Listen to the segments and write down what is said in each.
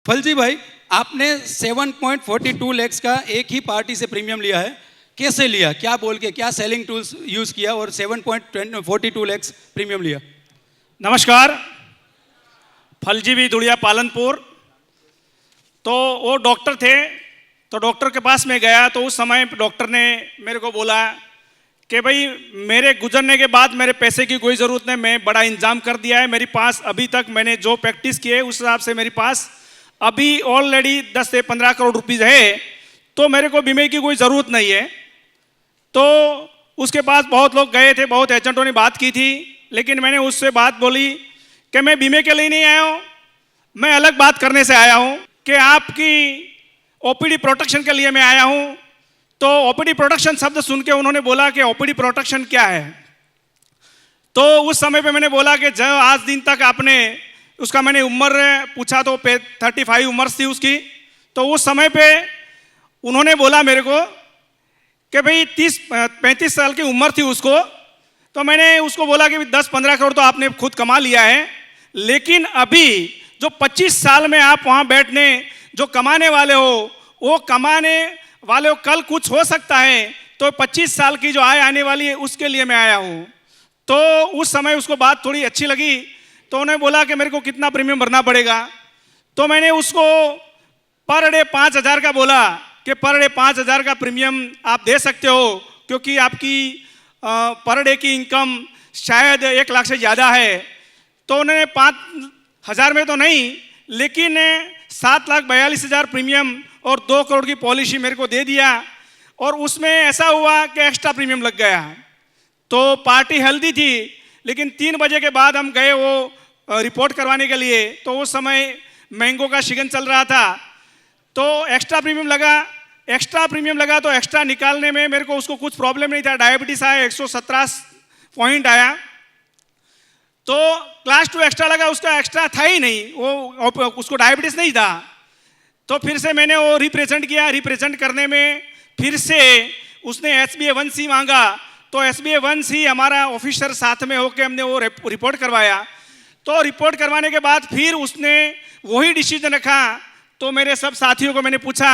फलजी भाई, आपने 7.42 लाख का एक ही पार्टी से प्रीमियम लिया है, कैसे लिया, क्या बोल के, क्या सेलिंग टूल्स यूज किया और 7.42 लाख प्रीमियम लिया? नमस्कार, फलजी भी दुड़िया पालनपुर। तो वो डॉक्टर थे, तो डॉक्टर के पास में गया तो उस समय डॉक्टर ने मेरे को बोला कि भाई मेरे गुजरने के बाद मेरे पैसे की कोई ज़रूरत नहीं, मैं बड़ा इंतजाम कर दिया है, मेरे पास अभी तक मैंने जो प्रैक्टिस की है उस हिसाब से मेरे पास अभी ऑलरेडी 10 से 15 करोड़ रुपीज़ है, तो मेरे को बीमे की कोई ज़रूरत नहीं है। तो उसके पास बहुत लोग गए थे, बहुत एजेंटों ने बात की थी, लेकिन मैंने उससे बात बोली कि मैं बीमे के लिए नहीं आया हूँ, मैं अलग बात करने से आया हूँ कि आपकी ओपीडी प्रोटेक्शन के लिए मैं आया हूँ। तो ओपीडी प्रोटेक्शन शब्द सुन के उन्होंने बोला कि ओपीडी प्रोटेक्शन क्या है। तो उस समय पे मैंने बोला कि जो आज दिन तक आपने उसका मैंने उम्र पूछा तो 35 उम्र थी उसकी। तो उस समय पे उन्होंने बोला मेरे को कि भाई 30-35 साल की उम्र थी उसको। तो मैंने उसको बोला कि 10-15 करोड़ तो आपने खुद कमा लिया है, लेकिन अभी जो 25 साल में आप वहाँ बैठने जो कमाने वाले हो, वो कमाने वाले हो, कल कुछ हो सकता है, तो 25 साल की जो आय आने वाली है उसके लिए मैं आया हूँ। तो उस समय उसको बात थोड़ी अच्छी लगी, तो उन्होंने बोला कि मेरे को कितना प्रीमियम भरना पड़ेगा। तो मैंने उसको पर डे 5,000 का बोला कि पर डे 5,000 का प्रीमियम आप दे सकते हो, क्योंकि आपकी पर डे की इनकम शायद 1 लाख से ज़्यादा है। तो उन्होंने 5,000 में तो नहीं, लेकिन 7,42,000 प्रीमियम और 2 करोड़ की पॉलिसी मेरे को दे दिया। और उसमें ऐसा हुआ कि एक्स्ट्रा प्रीमियम लग गया। तो पार्टी हेल्दी थी, लेकिन 3 बजे के बाद हम गए वो रिपोर्ट करवाने के लिए। तो उस समय मैंगो का सीजन चल रहा था, तो एक्स्ट्रा प्रीमियम लगा। तो एक्स्ट्रा निकालने में मेरे को उसको कुछ प्रॉब्लम नहीं था। डायबिटीज़ आया, 117 पॉइंट आया। तो क्लास 2 एक्स्ट्रा लगा, उसका एक्स्ट्रा था ही नहीं, वो उसको डायबिटीज़ नहीं था। तो फिर से मैंने वो रिप्रेजेंट किया। रिप्रेजेंट करने में फिर से उसने SBA 1C मांगा। तो SBA 1C हमारा ऑफिसर साथ में होकर हमने वो रिपोर्ट करवाया। तो रिपोर्ट करवाने के बाद फिर उसने वही डिसीजन रखा। तो मेरे सब साथियों को मैंने पूछा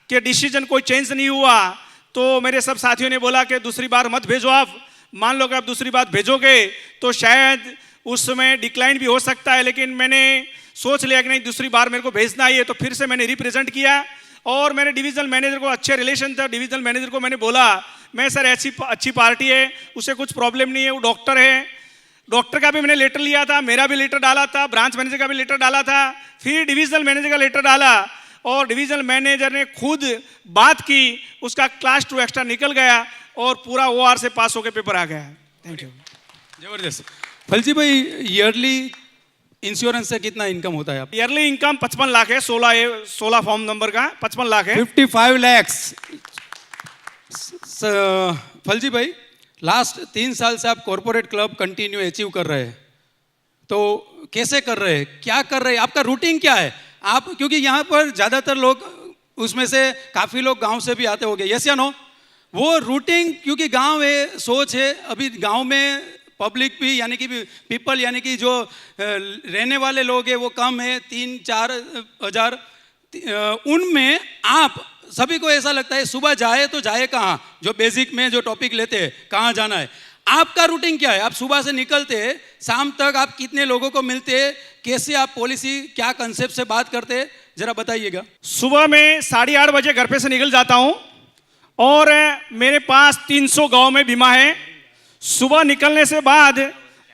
कि डिसीजन कोई चेंज नहीं हुआ। तो मेरे सब साथियों ने बोला कि दूसरी बार मत भेजो आप, मान लो कि आप दूसरी बार भेजोगे तो शायद उस समय डिक्लाइन भी हो सकता है। लेकिन मैंने सोच लिया कि नहीं, दूसरी बार मेरे को भेजना ही है। तो फिर से मैंने रिप्रेजेंट किया और मैंने डिविजनल मैनेजर को, अच्छे रिलेशन था, डिविजनल मैनेजर को मैंने बोला, मैं सर ऐसी अच्छी पार्टी है, उसे कुछ प्रॉब्लम नहीं है, वो डॉक्टर है। डॉक्टर का भी मैंने लेटर लिया था, मेरा भी लेटर डाला था, ब्रांच मैनेजर का भी लेटर डाला था, फिर डिविजनल मैनेजर का लेटर डाला और डिविजनल मैनेजर ने खुद बात की, उसका क्लास 2 एक्स्ट्रा निकल गया और पूरा OR से पास होकर पेपर आ गया। Thank you. जबरदस्त। फलजी भाई, ईयरली इंश्योरेंस से कितना इनकम होता है आप? ईयरली इनकम 55 लाख है, 16 फॉर्म नंबर का 55 लाख है। 55 लाख। फलजी भाई, लास्ट 3 साल से आप कॉर्पोरेट क्लब कंटिन्यू अचीव कर रहे हैं, तो कैसे कर रहे हैं, क्या कर रहे हैं, आपका रूटीन क्या है? आप, क्योंकि यहाँ पर ज़्यादातर लोग, उसमें से काफ़ी लोग गांव से भी आते होंगे, यस या नो? वो रूटीन, क्योंकि गांव है, सोच है, अभी गांव में पब्लिक भी यानी कि पीपल यानी कि जो रहने वाले लोग हैं वो कम है, 3-4 हज़ार। उनमें आप सभी को ऐसा लगता है सुबह जाए तो जाए कहाँ, जो बेसिक में जो टॉपिक लेते हैं कहाँ जाना है। आपका रूटीन क्या है? आप सुबह से निकलते हैं, शाम तक आप कितने लोगों को मिलते हैं, कैसे आप पॉलिसी, क्या कंसेप्ट से बात करते हैं, जरा बताइएगा। सुबह में 8:30 बजे घर पे से निकल जाता हूँ और मेरे पास 300 गाँव में बीमा है। सुबह निकलने से बाद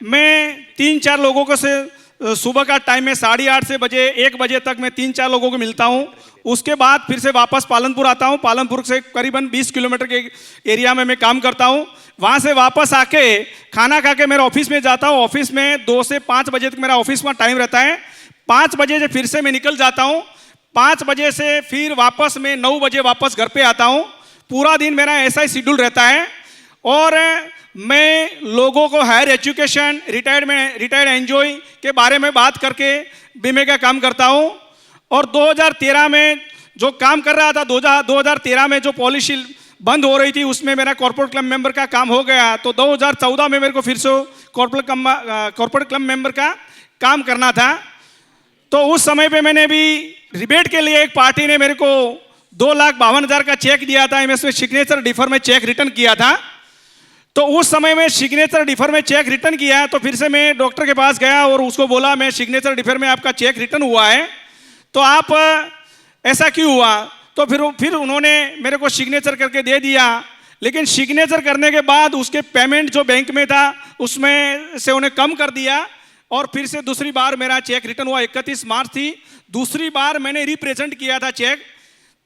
मैं 3-4 लोगों को से सुबह का टाइम में 8:30 से 1 बजे तक मैं 3-4 लोगों को मिलता हूँ। उसके बाद फिर से वापस पालनपुर आता हूँ। पालनपुर से करीबन 20 किलोमीटर के एरिया में मैं काम करता हूँ। वहाँ से वापस आके खाना खा के मेरे ऑफिस में जाता हूँ। ऑफिस में 2 से 5 बजे तक मेरा ऑफिस में टाइम रहता है। 5 बजे से फिर से मैं निकल जाता हूँ। 5 बजे से फिर वापस मैं 9 बजे वापस घर पे आता हूँ। पूरा दिन मेरा ऐसा ही शेड्यूल रहता है। और मैं लोगों को हायर एजुकेशन, रिटायर्ड एंजॉय के बारे में बात करके बीमे का काम करता हूँ। और 2013 में जो काम कर रहा था, 2013 में जो पॉलिसी बंद हो रही थी, उसमें मेरा कॉर्पोरेट क्लब मेंबर का काम हो गया। तो 2014 में मेरे को फिर से कॉर्पोरेट क्लब मेंबर का काम करना था। तो उस समय पे मैंने भी रिबेट के लिए एक पार्टी ने मेरे को 2,52,000 का चेक दिया था, मैं इसमें सिग्नेचर डिफर में चेक रिटर्न किया था। तो उस समय में सिग्नेचर डिफर में चेक रिटर्न किया, तो फिर से मैं डॉक्टर के पास गया और उसको बोला मैं सिग्नेचर डिफर में आपका चेक रिटर्न हुआ है, तो आप ऐसा क्यों हुआ? तो फिर उन्होंने मेरे को सिग्नेचर करके दे दिया, लेकिन सिग्नेचर करने के बाद उसके पेमेंट जो बैंक में था उसमें से उन्हें कम कर दिया और फिर से दूसरी बार मेरा चेक रिटर्न हुआ। 31 मार्च थी, दूसरी बार मैंने रिप्रेजेंट किया था चेक,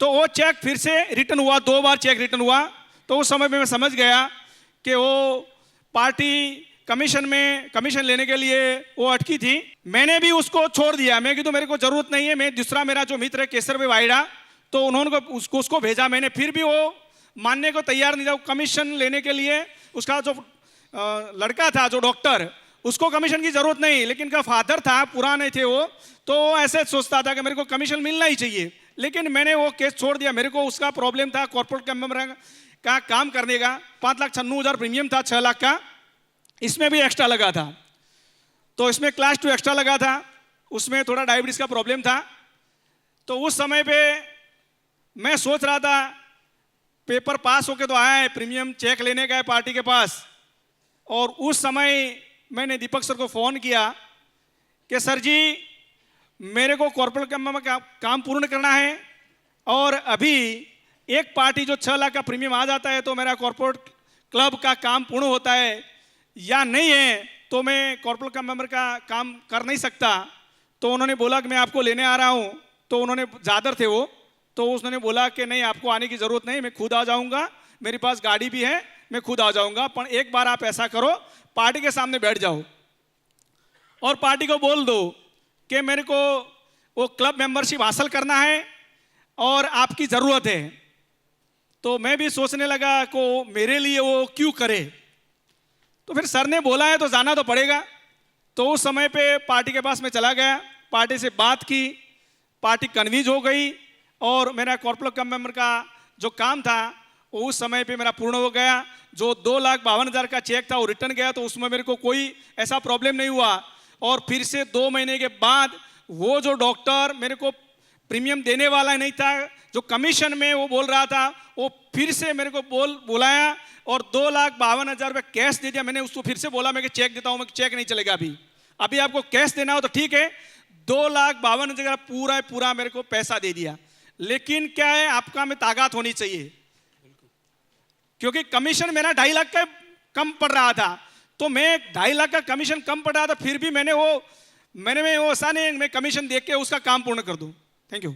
तो वो चेक फिर से रिटर्न हुआ, 2 बार चेक रिटर्न हुआ। तो उस समय में मैं समझ गया कि वो पार्टी कमीशन लेने के लिए वो अटकी थी। मैंने भी उसको छोड़ दिया, मैं कि तो मेरे को जरूरत नहीं है। मैं दूसरा मेरा जो मित्र है केसर भाई वाइडा, तो उन्होंने उसको भेजा मैंने, फिर भी वो मानने को तैयार नहीं था। कमीशन लेने के लिए उसका जो लड़का था जो डॉक्टर, उसको कमीशन की जरूरत नहीं, लेकिन का फादर था, पुराने थे वो, तो ऐसे सोचता था कि मेरे को कमीशन मिलना ही चाहिए। लेकिन मैंने वो केस छोड़ दिया, मेरे को उसका प्रॉब्लम था कॉर्पोरेट मेंबर का काम करने का। 5,96,000 प्रीमियम था, 6 लाख का, इसमें भी एक्स्ट्रा लगा था। तो इसमें क्लास 2 एक्स्ट्रा लगा था, उसमें थोड़ा डायबिटीज का प्रॉब्लम था। तो उस समय पे मैं सोच रहा था पेपर पास होके तो आया है, प्रीमियम चेक लेने का है पार्टी के पास। और उस समय मैंने दीपक सर को फ़ोन किया कि सर जी मेरे को कॉर्पोरेट में काम पूर्ण करना है, और अभी एक पार्टी जो 6 लाख का प्रीमियम आ जाता है तो मेरा कॉर्पोरेट क्लब का काम पूर्ण होता है, या नहीं है तो मैं कॉर्पोरेट क्लब मेंबर का काम कर नहीं सकता। तो उन्होंने बोला कि मैं आपको लेने आ रहा हूँ। तो उन्होंने ज़्यादा थे वो, तो उसने बोला कि नहीं आपको आने की ज़रूरत नहीं, मैं खुद आ जाऊँगा, मेरे पास गाड़ी भी है, मैं खुद आ जाऊँगा। पर एक बार आप ऐसा करो, पार्टी के सामने बैठ जाओ और पार्टी को बोल दो कि मेरे को वो क्लब मेंबरशिप हासिल करना है और आपकी ज़रूरत है। तो मैं भी सोचने लगा को मेरे लिए वो क्यों करे, तो फिर सर ने बोला है तो जाना तो पड़ेगा। तो उस समय पे पार्टी के पास मैं चला गया, पार्टी से बात की, पार्टी कन्विंस हो गई और मेरा कॉर्पोरेट क्लब मेंबर का जो काम था वो उस समय पे मेरा पूर्ण हो गया। जो 2,52,000 का चेक था वो रिटर्न गया, तो उसमें मेरे को कोई ऐसा प्रॉब्लम नहीं हुआ। और फिर से 2 महीने के बाद वो जो डॉक्टर मेरे को प्रीमियम देने वाला नहीं था, जो कमीशन में वो बोल रहा था, वो फिर से मेरे को बुलाया और 2,52,000 रुपये कैश दे दिया। मैंने उसको फिर से बोला मैं कि चेक देता हूँ, मैं चेक नहीं चलेगा, अभी आपको कैश देना हो तो ठीक है। 2,52,000 पूरा मेरे को पैसा दे दिया। लेकिन क्या है, आपका में ताकत होनी चाहिए, क्योंकि कमीशन मेरा 2.5 लाख का कम पड़ रहा था। तो मैं 2.5 लाख का कमीशन कम पड़ रहा था, फिर भी मैंने वो ऐसा नहीं मैं कमीशन देख के उसका काम पूर्ण कर दूं। Thank you.